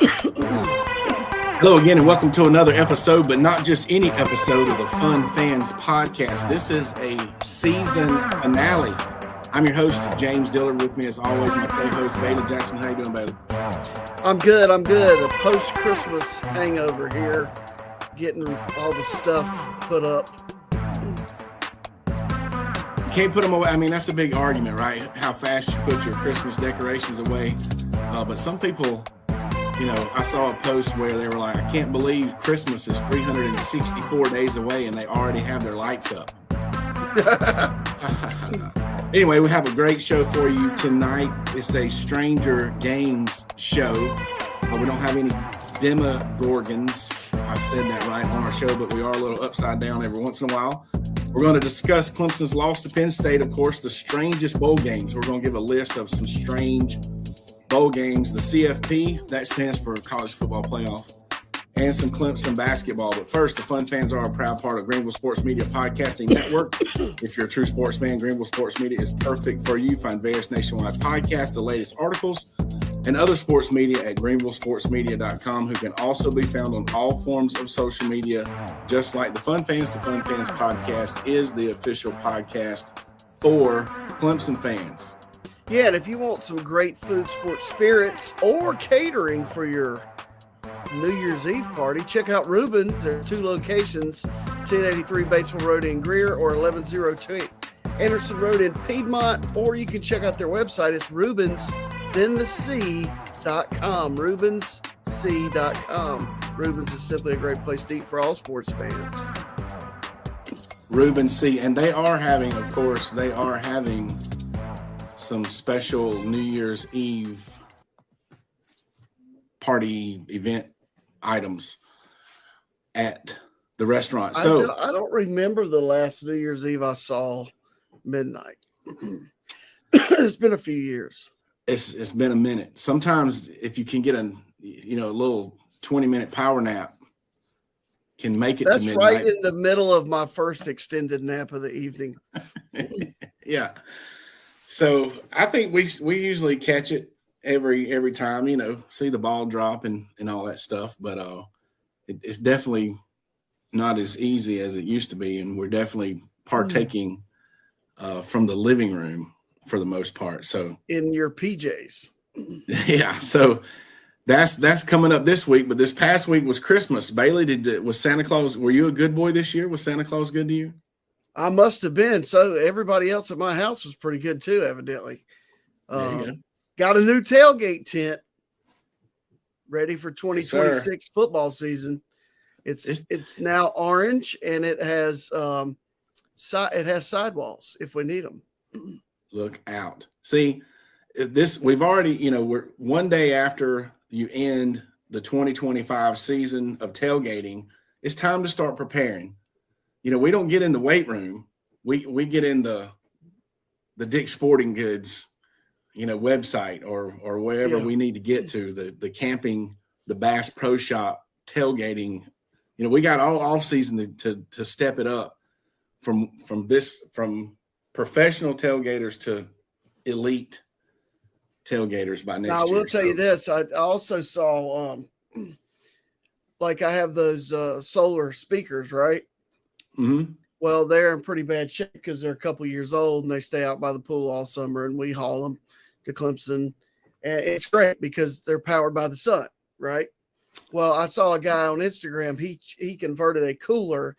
Hello again, and welcome to another episode, but not just any episode of the Fun Fans Podcast. This is a season finale. I'm your host, James Dillard. With me, as always, my co-host, Bailey Jackson. How you doing, Bailey? I'm good. A post-Christmas hangover here, getting all the stuff put up. Can't put them away. I mean, that's a big argument, right? How fast you put your Christmas decorations away. But some people, I saw a post where they were like, I can't believe Christmas is 364 days away and they already have their lights up. Anyway, we have a great show for you tonight. It's a Stranger Games show. We don't have any Demogorgons. I said that right on our show, but we are a little upside down every once in a while. We're going to discuss Clemson's loss to Penn State, of course, the strangest bowl games. We're going to give a list of some strange bowl games. The CFP, that stands for College Football Playoff, and some Clemson basketball. But first, the Fun Fans are a proud part of Greenville Sports Media Podcasting Network. If you're a true sports fan, Greenville Sports Media is perfect for you. Find various nationwide podcasts, the latest articles, and other sports media at greenvillesportsmedia.com, who can also be found on all forms of social media. Just like the Fun Fans Podcast is the official podcast for Clemson fans. Yeah, and if you want some great food, sports, spirits, or catering for your New Year's Eve party, check out Reuben's. There are two locations, 1083 Batesville Road in Greer or 1102 Anderson Road in Piedmont, or you can check out their website. It's ReubensThenTheSea.com. ReubensC.com. Reuben's is simply a great place to eat for all sports fans. Reuben C. And they are having some special New Year's Eve party event items at the restaurant. So I don't remember the last New Year's Eve I saw midnight. It's been a few years. It's been a minute. Sometimes if you can get a little 20-minute power nap, can make it to midnight. That's right in the middle of my first extended nap of the evening. Yeah. So I think we usually catch it every time, see the ball drop and all that stuff. But it's definitely not as easy as it used to be. And we're definitely partaking from the living room for the most part. So in your PJs. Yeah. So that's coming up this week. But this past week was Christmas. Bailey, was Santa Claus, were you a good boy this year? Was Santa Claus good to you? I must have been. So everybody else at my house was pretty good too, evidently. Got a new tailgate tent ready for 2026 football season. It's now orange and it has sidewalls if we need them. Look out. See, we've already, we're one day after you end the 2025 season of tailgating. It's time to start preparing. We don't get in the weight room. We get in the Dick's Sporting Goods, website or wherever we need to get to, the camping, the Bass Pro Shop, tailgating. We got all off season to step it up from professional tailgaters to elite tailgaters by next year. Now, I will tell you this. I also saw, I have those solar speakers, right? Mm-hmm. Well, they're in pretty bad shape because they're a couple years old and they stay out by the pool all summer, and we haul them to Clemson. And it's great because they're powered by the sun, right? Well, I saw a guy on Instagram. He converted a cooler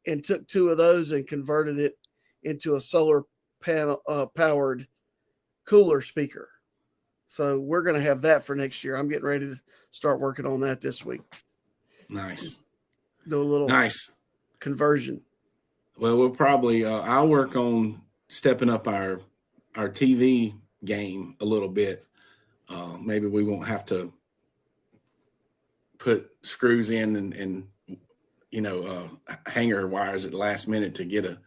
and took two of those and converted it into a solar panel powered cooler speaker. So we're going to have that for next year. I'm getting ready to start working on that this week. Nice. Do a little conversion. Well, we'll probably I'll work on stepping up our TV game a little bit. Maybe we won't have to put screws in and hanger wires at the last minute to get a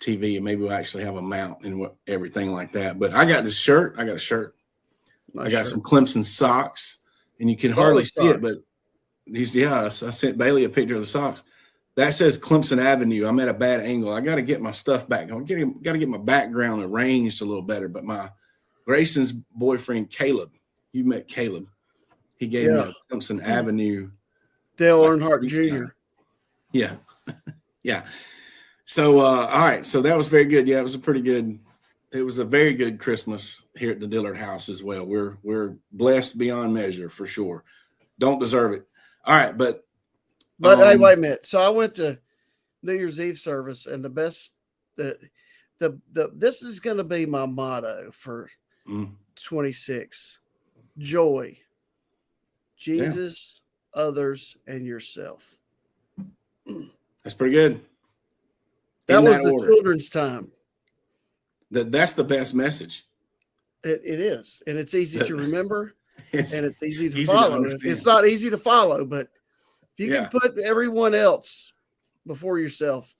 TV, and maybe we'll actually have a mount and everything like that. But I got this shirt. I got a shirt. I got some Clemson socks, and you can hardly see it, but I sent Bailey a picture of the socks. That says Clemson Avenue. I'm at a bad angle. I got to get my stuff back. I got to get my background arranged a little better. But my Grayson's boyfriend, Caleb, you met Caleb. He gave me a Clemson Avenue. Dale Earnhardt Jr. Yeah. Yeah. So, all right. So that was very good. Yeah, it was a very good Christmas here at the Dillard house as well. We're blessed beyond measure for sure. Don't deserve it. All right. But hey, wait a minute. So I went to New Year's Eve service, and this is going to be my motto for 26: joy, Jesus, others, and yourself. That's pretty good. That was the children's time. That's the best message. It is, and it's easy to remember, and it's easy to easy follow. to It's not easy to follow, but if you can put everyone else before yourself,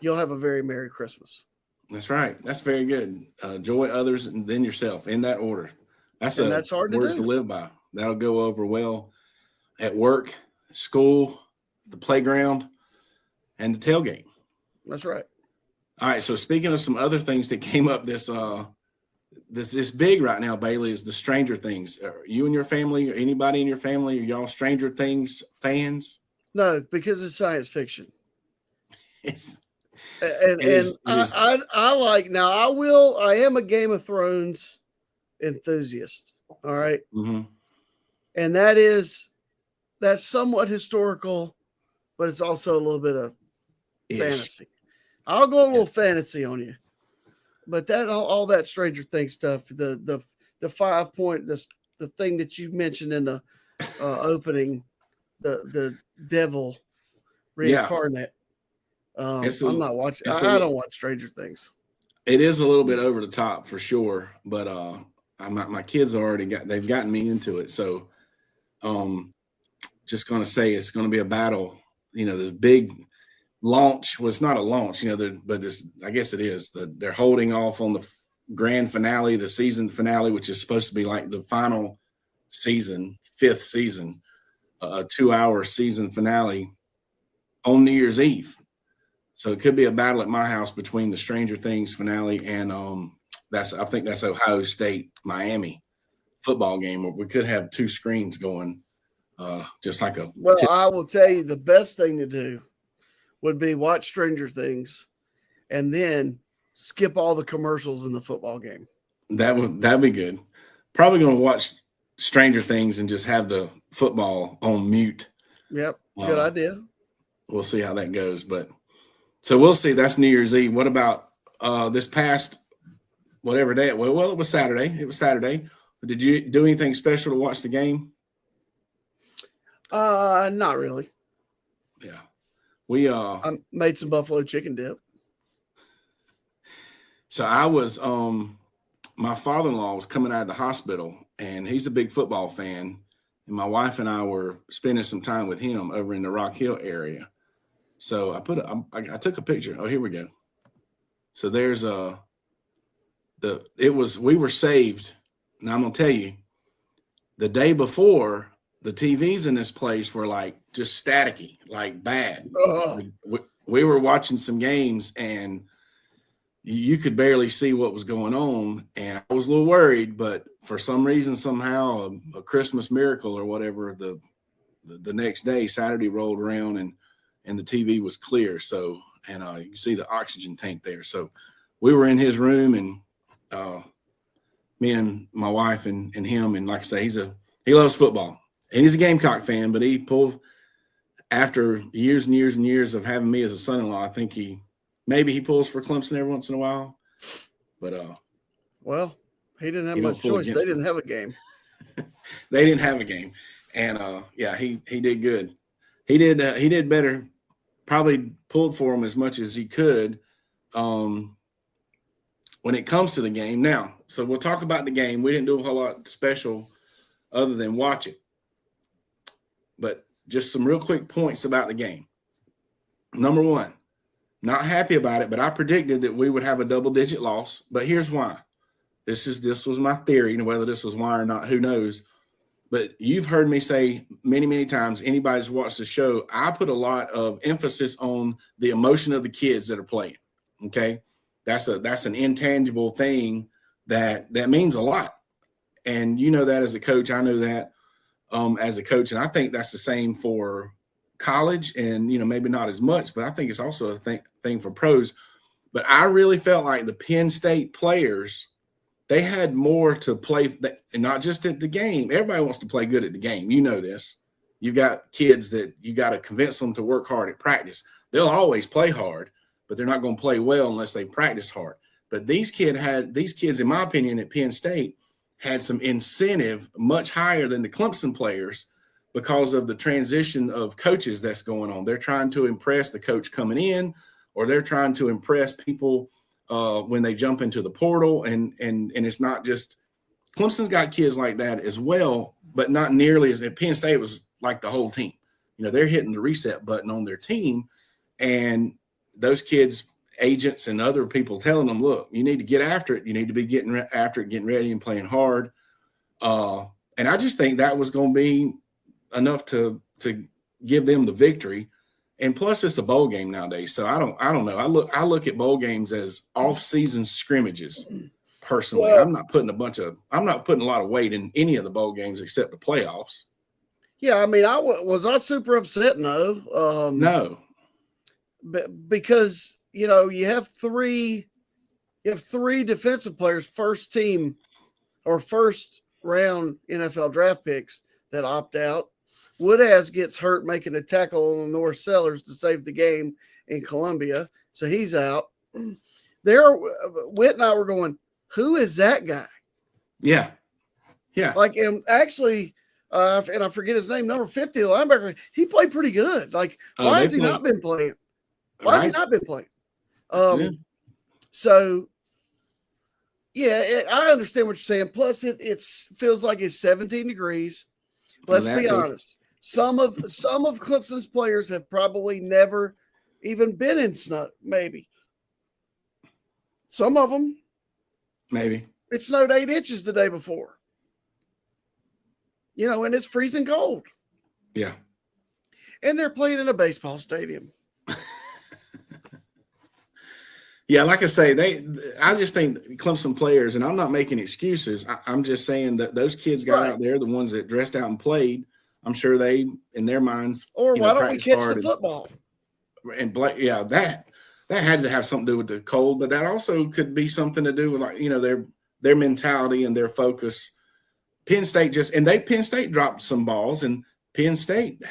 you'll have a very Merry Christmas. That's right. That's very good. Joy, others, and then yourself, in that order. That's hard to words do. to live by. That'll go over well at work, school, the playground, and the tailgate. That's right. All right. So speaking of some other things that came up this big right now, Bailey, is the Stranger Things. Are you and your family, or anybody in your family, are y'all Stranger Things fans? No, because it's science fiction. I like, now I am a Game of Thrones enthusiast. All right. Mm-hmm. And that's somewhat historical, but it's also a little bit of fantasy. I'll go a little fantasy on you, but that all that Stranger Things stuff, the 5 point, the thing that you mentioned in the opening, the devil reincarnate. I'm not watching. I don't watch Stranger Things. It is a little bit over the top for sure, but my kids they've gotten me into it. So, just going to say it's going to be a battle. The big launch was not a launch, but I guess it is. They're holding off on the grand finale, the season finale, which is supposed to be like the final season, 5th season, a 2-hour season finale on New Year's Eve. So it could be a battle at my house between the Stranger Things finale and I think that's Ohio State Miami football game, where we could have 2 screens going, just like a. Well, I will tell you, the best thing to do would be watch Stranger Things, and then skip all the commercials in the football game. That'd be good. Probably going to watch Stranger Things and just have the football on mute. Yep, good idea. We'll see how that goes, but. So we'll see. That's New Year's Eve. What about this past whatever day? Well, it was Saturday. Did you do anything special to watch the game? Not really. Yeah. I made some buffalo chicken dip. So I was my father-in-law was coming out of the hospital, and he's a big football fan, and my wife and I were spending some time with him over in the Rock Hill area. So I took a picture. Oh, here we go. So there's we were saved. Now I'm going to tell you, the day before, the TVs in this place were like just staticky, like bad. We were watching some games, and you could barely see what was going on. And I was a little worried, but for some reason, somehow a Christmas miracle or whatever, the next day, Saturday rolled around, and the TV was clear. So, and you can see the oxygen tank there. So we were in his room, and me and my wife and him, and like I say, he loves football, and he's a Gamecock fan, but he pulled, after years and years and years of having me as a son-in-law, I think he pulls for Clemson every once in a while, but well, he didn't have much choice. They didn't have a game. They didn't have a game. And he did good. He did better. Probably pulled for him as much as he could when it comes to the game. Now, so we'll talk about the game. We didn't do a whole lot special other than watch it. But just some real quick points about the game. Number one, not happy about it, but I predicted that we would have a double-digit loss. But here's why. This was my theory, and whether this was why or not, who knows. But you've heard me say many, many times, anybody's watched the show, I put a lot of emphasis on the emotion of the kids that are playing. Okay. That's an intangible thing that means a lot. And you know that as a coach, I know that. as a coach. And I think that's the same for college and, maybe not as much, but I think it's also a thing for pros. But I really felt like the Penn State players, they had more to play, and not just at the game. Everybody wants to play good at the game. You know this. You've got kids that you got to convince them to work hard at practice. They'll always play hard, but they're not going to play well unless they practice hard. But these kids, in my opinion, at Penn State had some incentive much higher than the Clemson players because of the transition of coaches that's going on. They're trying to impress the coach coming in, or they're trying to impress people when they jump into the portal. And it's not just – Clemson's got kids like that as well, but not nearly as – Penn State was like the whole team. They're hitting the reset button on their team, and those kids – agents and other people telling them, look, you need to get after it. You need to be getting after it, getting ready and playing hard. And I just think that was going to be enough to give them the victory. And plus it's a bowl game nowadays. So I don't know. I look at bowl games as off-season scrimmages personally. Well, I'm not putting a lot of weight in any of the bowl games except the playoffs. Yeah. I mean, was I super upset? No. No. Because you have three defensive players, first team or first round NFL draft picks that opt out. Woodaz gets hurt making a tackle on the North Sellers to save the game in Columbia, so he's out. Whit and I were going, who is that guy? Yeah. And actually, and I forget his name, number 50, the linebacker. He played pretty good. Why has he not been playing? Why has he not been playing? So, yeah, I understand what you're saying. Plus, it feels like it's 17 degrees. Let's be honest. Some of Clemson's players have probably never even been in snow. Maybe some of them. Maybe it snowed 8 inches the day before. And it's freezing cold. Yeah, and they're playing in a baseball stadium. Yeah, like I say, I just think Clemson players, and I'm not making excuses. I'm just saying that those kids got out there, the ones that dressed out and played. I'm sure they, in their minds, or why don't we catch the football? And that had to have something to do with the cold, but that also could be something to do with their mentality and their focus. Penn State dropped some balls, and Penn State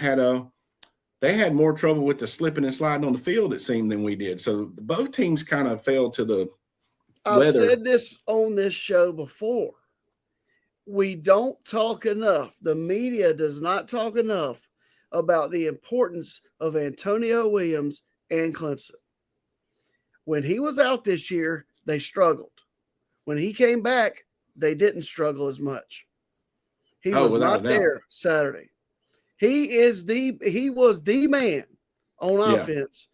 they had more trouble with the slipping and sliding on the field, it seemed, than we did. So both teams kind of fell to the weather. I've said this on this show before. We don't talk enough. The media does not talk enough about the importance of Antonio Williams and Clemson. When he was out this year, they struggled. When he came back, they didn't struggle as much. He was not there Saturday. He was the man on offense,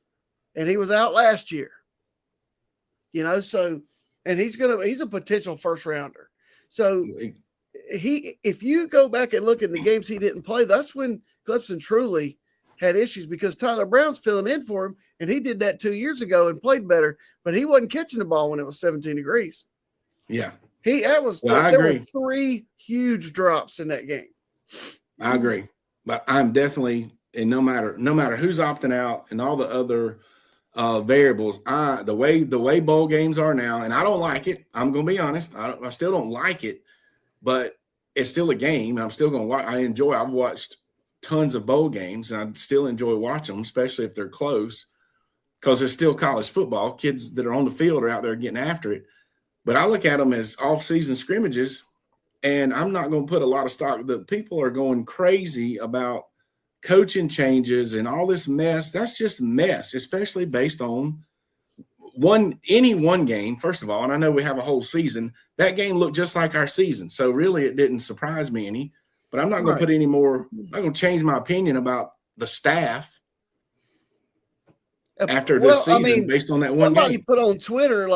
and he was out last year. So, and he's a potential first rounder. So if you go back and look at the games he didn't play, that's when Clemson truly had issues, because Tyler Brown's filling in for him, and he did that 2 years ago and played better, but he wasn't catching the ball when it was 17 degrees. Yeah. There were 3 huge drops in that game. I agree. But I'm definitely, and no matter who's opting out and all the other variables, the way bowl games are now, and I don't like it. I'm going to be honest. I still don't like it, but it's still a game. I'm still going to watch. I've watched tons of bowl games, and I still enjoy watching them, especially if they're close, because there's still college football. Kids that are on the field are out there getting after it. But I look at them as off-season scrimmages, and I'm not going to put a lot of stock. The people are going crazy about coaching changes and all this mess. That's just mess, especially based on any one game, first of all. And I know we have a whole season. That game looked just like our season. So really it didn't surprise me any. But I'm not going to put any more – I'm not going to change my opinion about the staff after this season based on that one game. Somebody put on Twitter,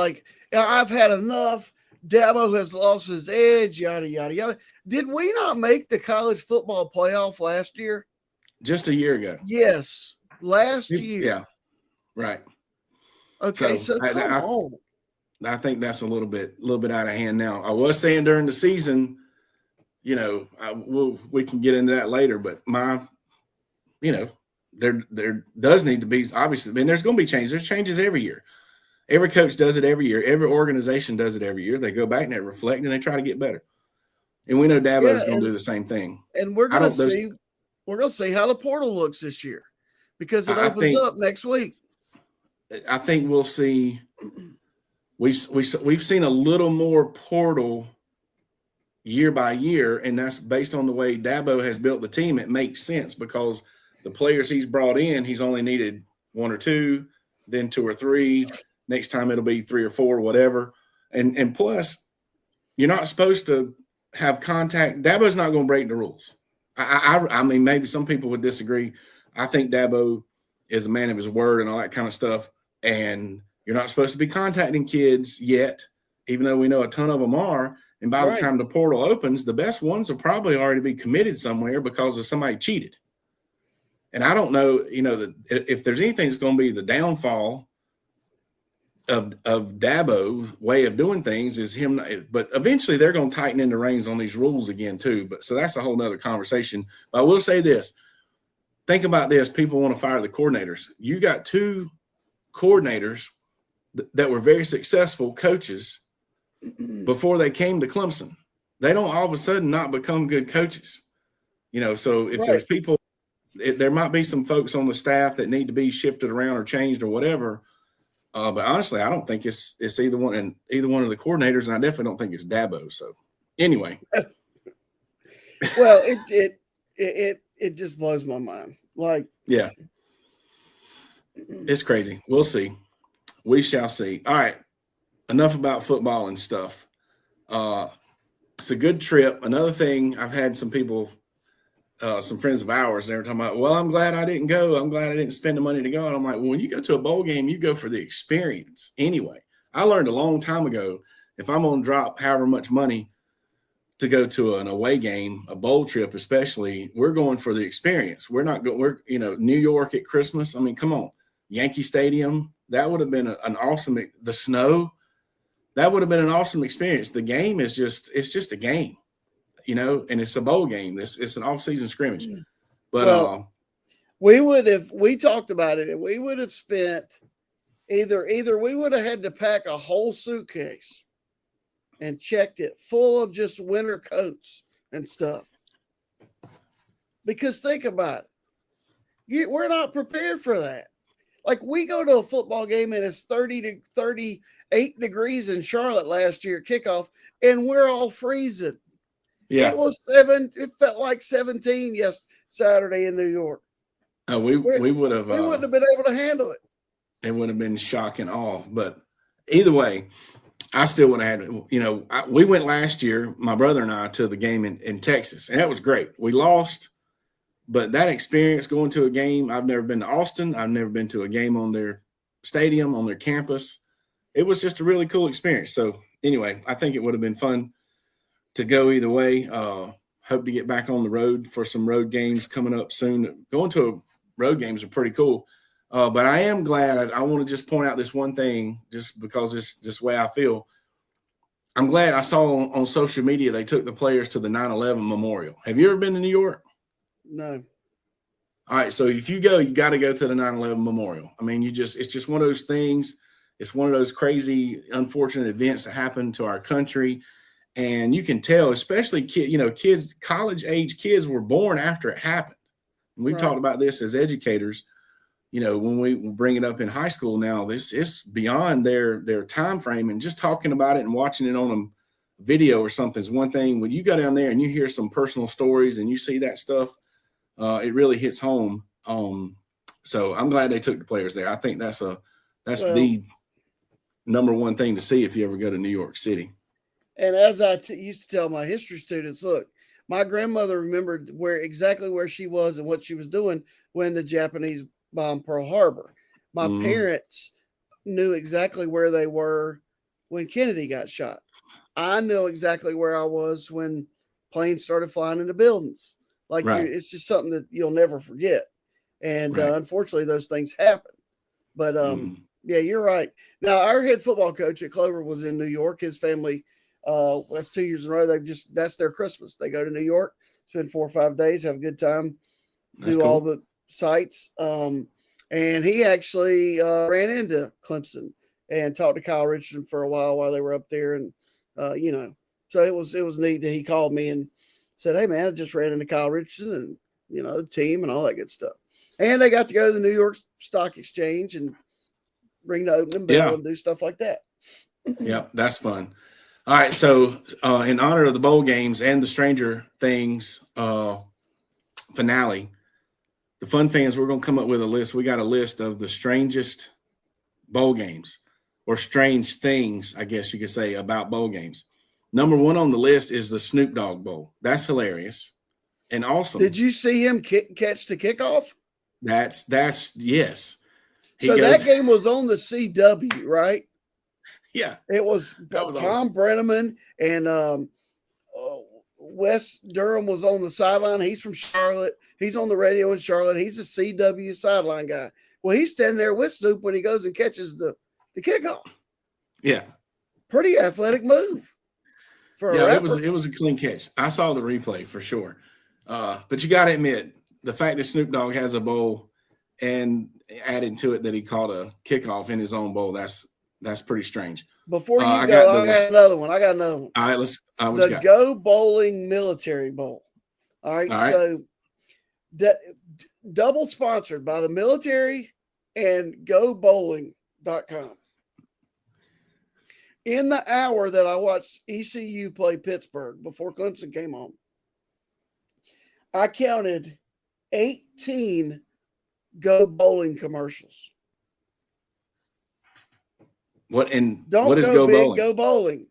I've had enough. Dabo has lost his edge, yada, yada, yada. Did we not make the college football playoff last year? Just a year ago. Yes, last year. Yeah, right. Okay, so come on. I think that's a little bit out of hand now. I was saying during the season, we can get into that later. But there does need to be, obviously, I mean, there's going to be changes. There's changes every year. Every coach does it every year. Every organization does it every year. They go back and they reflect and they try to get better. And we know Dabo is going to do the same thing. And we're going to see how the portal looks this year because it opens up next week. I think we'll see. We've seen a little more portal year by year, and that's based on the way Dabo has built the team. It makes sense because the players he's brought in, he's only needed 1 or 2, then 2 or 3. Next time it'll be 3 or 4, whatever. And plus, you're not supposed to have contact. Dabo's not going to break the rules. I mean, maybe some people would disagree. I think Dabo is a man of his word and all that kind of stuff. And you're not supposed to be contacting kids yet, even though we know a ton of them are. And by the time the portal opens, the best ones will probably already be committed somewhere because of somebody cheated. And I don't know, that if there's anything that's going to be the downfall of Dabo's way of doing things is him. But eventually they're going to tighten in the reins on these rules again too. But so that's a whole nother conversation. But I will say this. Think about this. People want to fire the coordinators. You got 2 coordinators that were very successful coaches before they came to Clemson. They don't all of a sudden not become good coaches. So if there's people, there might be some folks on the staff that need to be shifted around or changed or whatever. But honestly, I don't think it's either one of the coordinators, and I definitely don't think it's Dabo. So anyway. Well, it just blows my mind. Yeah. It's crazy. We'll see. We shall see. All right. Enough about football and stuff. It's a good trip. Another thing, I've had some people, some friends of ours, they were talking about, well, I'm glad I didn't go. I'm glad I didn't spend the money to go. And I'm like, well, when you go to a bowl game, you go for the experience anyway. I learned a long time ago, if I'm going to drop however much money to go to an away game, a bowl trip especially, we're going for the experience. We're not going, New York at Christmas. I mean, come on. Yankee Stadium, that would have been an awesome, the snow, that would have been an awesome experience. The game is it's just a game, and it's a bowl game. It's an off-season scrimmage. But we talked about it, and we would have spent either we would have had to pack a whole suitcase and checked it full of just winter coats and stuff. Because think about it. We're not prepared for that. Like, we go to a football game and it's 30 to 38 degrees in Charlotte last year kickoff, and we're all freezing. Yeah. It felt like 17 Saturday in New York. We would have. We wouldn't have been able to handle it. It would have been shock and awe. But either way, I still would have had, we went last year, my brother and I, to the game in Texas, and that was great. We lost. But that experience going to a game, I've never been to Austin. I've never been to a game on their stadium, on their campus. It was just a really cool experience. So anyway, I think it would have been fun to go either way. Hope to get back on the road for some road games coming up soon. Going to road games are pretty cool. But I am glad. I want to just point out this one thing just because it's just the way I feel. I'm glad I saw on social media they took the players to the 9/11 memorial. Have you ever been to New York? No. All right. So if you go, you got to go to the 9/11 memorial. I mean, it's just one of those things. It's one of those crazy, unfortunate events that happened to our country. And you can tell, especially kids, college age kids were born after it happened. And we've talked about this as educators, when we bring it up in high school now, this is beyond their time frame, and just talking about it and watching it on a video or something is one thing. When you go down there and you hear some personal stories and you see that stuff, it really hits home. So I'm glad they took the players there. I think that's the number one thing to see if you ever go to New York City. And as I used to tell my history students, look, my grandmother remembered exactly where she was and what she was doing when the Japanese bombed Pearl Harbor. My parents knew exactly where they were when Kennedy got shot. I know exactly where I was when planes started flying into buildings. It's just something that you'll never forget. And unfortunately, those things happen. But yeah, you're right. Now, our head football coach at Clover was in New York. His family That's 2 years in a row. That's their Christmas. They go to New York, spend 4 or 5 days, have a good time, That's do cool. all the sites. And he actually ran into Clemson and talked to Kyle Richardson for a while they were up there. And, so it was neat that he called me and said, "Hey man, I just ran into Kyle Richardson and, the team and all that good stuff." And they got to go to the New York Stock Exchange and ring the opening bell and do stuff like that. Yeah, that's fun. All right, so in honor of the bowl games and the Stranger Things finale, the fun thing is we're going to come up with a list. We got a list of the strangest bowl games or strange things, I guess you could say, about bowl games. Number 1 on the list is the Snoop Dogg Bowl. That's hilarious and awesome. Did you see him catch the kickoff? That's yes. That game was on the CW, right? Yeah. It was Tom awesome. Brenneman and Wes Durham was on the sideline. He's from Charlotte. He's on the radio in Charlotte. He's a CW sideline guy. Well, he's standing there with Snoop when he goes and catches the kickoff. Yeah. Pretty athletic move. It was a clean catch. I saw the replay for sure. But you got to admit, the fact that Snoop Dogg has a bowl and added to it that he caught a kickoff in his own bowl, that's pretty strange. Before you I got another one. All right, the Go Bowling Military Bowl. All right. So double sponsored by the military and GoBowling.com. In the hour that I watched ECU play Pittsburgh before Clemson came on, I counted 18 Go Bowling commercials. What is Go Bowling? Go Bowling.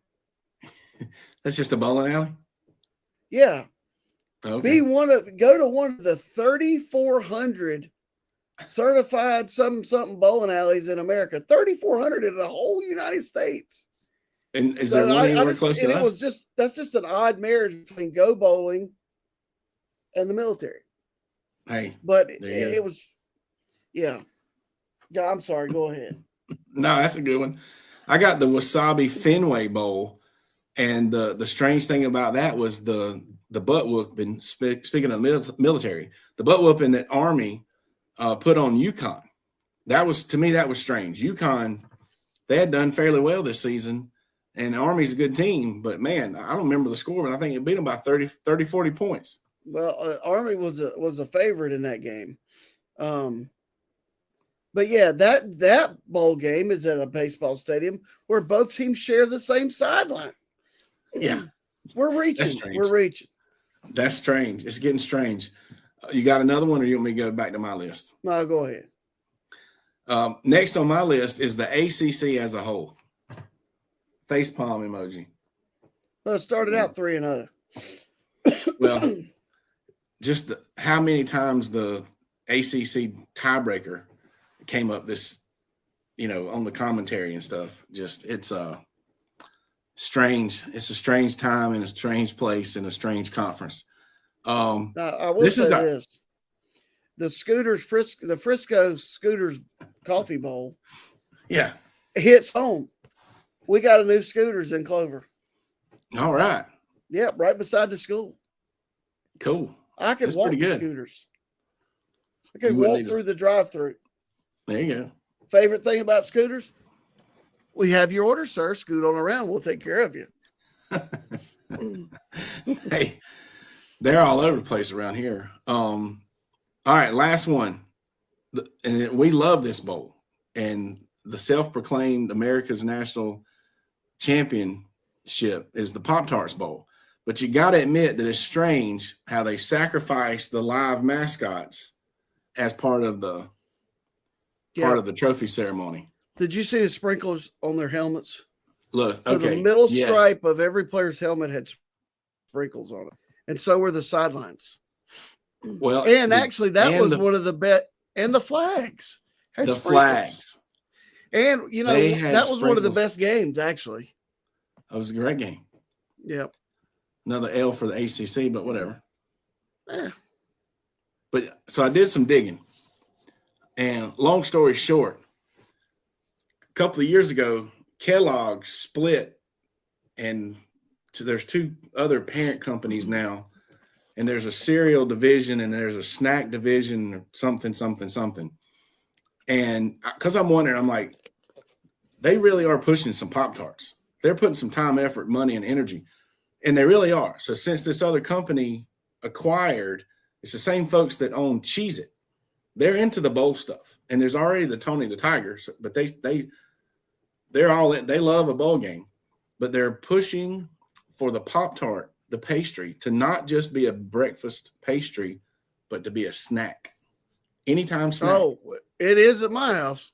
That's just a bowling alley? Yeah. Okay. Go to one of the 3,400 certified something bowling alleys in America. 3,400 in the whole United States. And is there one anywhere close to us? That's just an odd marriage between Go Bowling and the military. Hey. But it was, yeah. I'm sorry. Go ahead. No, that's a good one. I got the Wasabi Fenway Bowl, and the strange thing about that was the butt whooping. Speaking of military, the butt whooping that Army put on UConn. That was strange. UConn, they had done fairly well this season, and Army's a good team. But man, I don't remember the score, but I think it beat them by 30, 40 points. Well, Army was a favorite in that game. But yeah, that bowl game is at a baseball stadium where both teams share the same sideline. Yeah. We're reaching. That's strange. It's getting strange. You got another one, or you want me to go back to my list? No, go ahead. Next on my list is the ACC as a whole. Facepalm emoji. Well, it started out 3-0. Well, just how many times the ACC tiebreaker came up this, on the commentary and stuff. Just it's strange. It's a strange time in a strange place in a strange conference. I will say this: the Frisco Scooters Coffee Bowl, yeah, hits home. We got a new Scooters in Clover. All right. Yep, right beside the school. Cool. I can walk the Scooters. I can walk through the drive-through. There you go. Favorite thing about Scooters? We have your order, sir. Scoot on around. We'll take care of you. Hey, they're all over the place around here. All right, last one. And we love this bowl. And the self-proclaimed America's National Championship is the Pop-Tarts Bowl. But you got to admit that it's strange how they sacrifice the live mascots as part of the trophy ceremony. Did you see the sprinkles on their helmets? Look, so the middle stripe of every player's helmet had sprinkles on it, and so were the sidelines. Well, and actually, that was one of the best. And the flags. The flags. And that was one of the best games. Actually, it was a great game. Yep. Another L for the ACC, but whatever. But so I did some digging. And long story short, a couple of years ago, Kellogg split and there's two other parent companies now, and there's a cereal division and there's a snack division or something. And because I'm wondering, I'm like, they really are pushing some Pop-Tarts. They're putting some time, effort, money, and energy, and they really are. So since this other company acquired, it's the same folks that own Cheez-It. They're into the bowl stuff, and there's already the Tony the Tiger, but they're all in. They love a bowl game, but they're pushing for the Pop-Tart, the pastry, to not just be a breakfast pastry, but to be a snack. Anytime snack. Oh, it is at my house.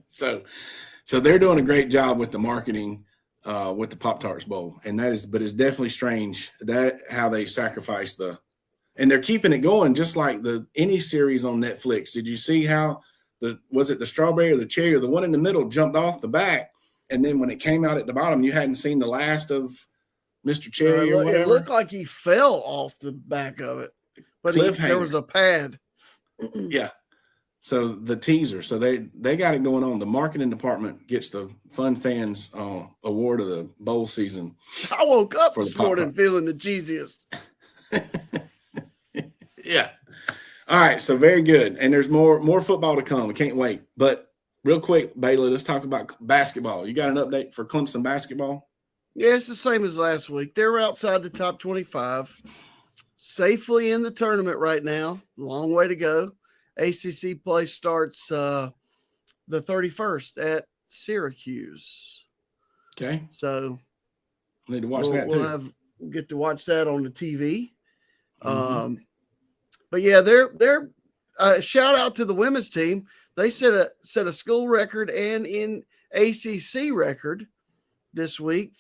So they're doing a great job with the marketing with the Pop-Tarts Bowl. And but it's definitely strange that how they sacrifice and they're keeping it going just like any series on Netflix. Did you see how was it the strawberry or the cherry or the one in the middle jumped off the back? And then when it came out at the bottom, you hadn't seen the last of Mr. Cherry or whatever. It looked like he fell off the back of it, but there was a pad. Yeah. So the teaser. So they got it going on. The marketing department gets the Fun Fans award of the bowl season. I woke up this morning feeling the cheesiest. Yeah. All right. So very good. And there's more football to come. We can't wait. But real quick, Bailey, let's talk about basketball. You got an update for Clemson basketball? Yeah, it's the same as last week. They're outside the top 25, safely in the tournament right now. Long way to go. ACC play starts the 31st at Syracuse. Okay. So need to watch that too. We'll get to watch that on the TV. Mm-hmm. But yeah, they're shout out to the women's team. They set a school record and in ACC record this week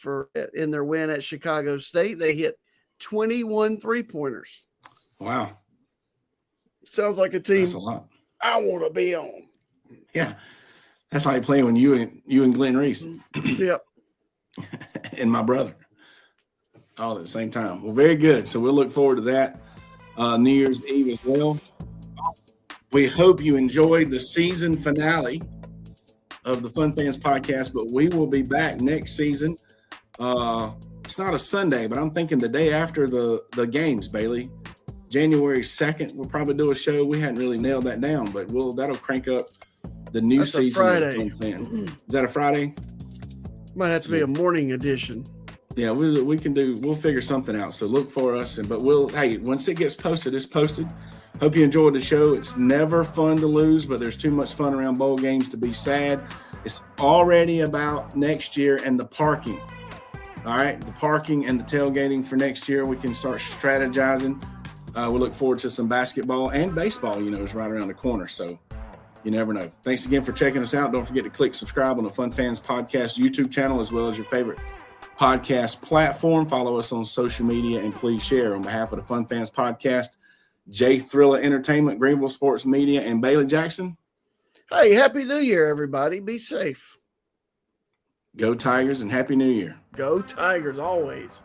in their win at Chicago State. They hit 21 3-pointers. Wow. Sounds like a team That's a lot. I want to be on. Yeah. That's like playing when you and Glenn Reese. Yep. And my brother. All at the same time. Well, very good. So we'll look forward to that New Year's Eve as well. We hope you enjoyed the season finale of the Fun Fans podcast, but we will be back next season. It's not a Sunday, but I'm thinking the day after the games, Bailey. January 2nd, we'll probably do a show. We hadn't really nailed that down, but that'll crank up the new season. Friday. Of Fun Fans. Is that a Friday? Might have to be a morning edition. Yeah, we'll figure something out. So look for us. But once it gets posted, it's posted. Hope you enjoyed the show. It's never fun to lose, but there's too much fun around bowl games to be sad. It's already about next year and the parking. All right, the parking and the tailgating for next year. We can start strategizing. We look forward to some basketball and baseball, is right around the corner. So you never know. Thanks again for checking us out. Don't forget to click subscribe on the Fun Fans Podcast YouTube channel, as well as your favorite podcast platform. Follow us on social media and please share. On behalf of the Fun Fans Podcast, Jay Thriller Entertainment, Greenville Sports Media, and Bailey Jackson. Hey, Happy New Year, everybody. Be safe. Go Tigers and Happy New Year. Go Tigers always.